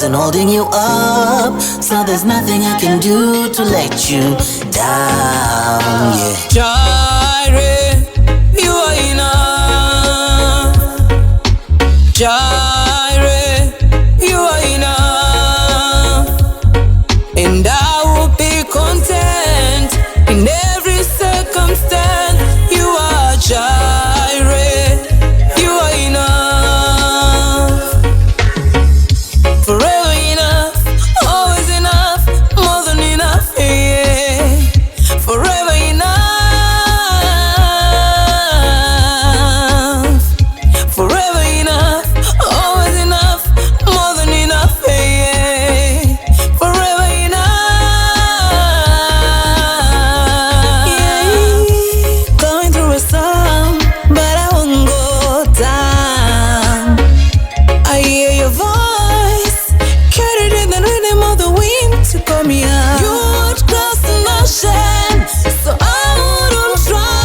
and holding you up, so there's nothing I can do to let you down. Yeah. Jireh, you are enough. Jireh, you are enough, and I will be content in every circumstance. You are Jireh, you are enough, forever enough, always enough, more than enough, yeah. Forever enough, forever enough, always enough, more than enough, yeah. Forever enough, yeah. Going through a storm, but I won't go down. I hear your voice, carried in the rhythm of the wind to call me out. You would cross an ocean, so I wouldn't drown.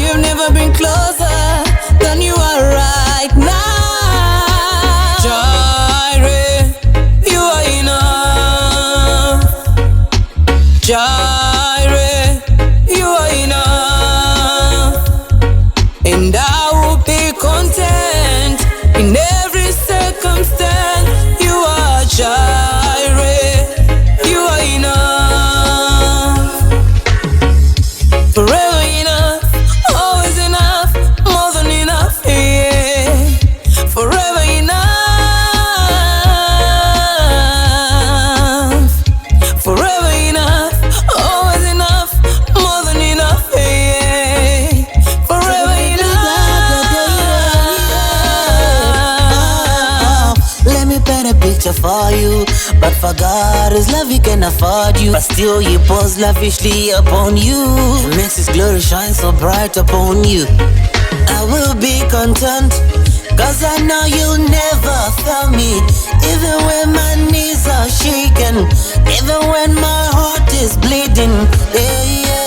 You've never been closer than you are right now. Jireh, you are enough. Jireh, you are enough, and I will be content in every circumstance. You are Jireh, you are enough, forever enough, always enough, more than enough, yeah. Forever enough, forever enough, always enough, more than enough, yeah. Forever enough. Let me paint a picture for you, but for God His love He can afford you, but still He pours lavishly upon you, and makes His glory shine so bright upon you. I will be content, cause I know you'll never fail me, even when my knees are shaking, even when my heart is bleeding, yeah, yeah.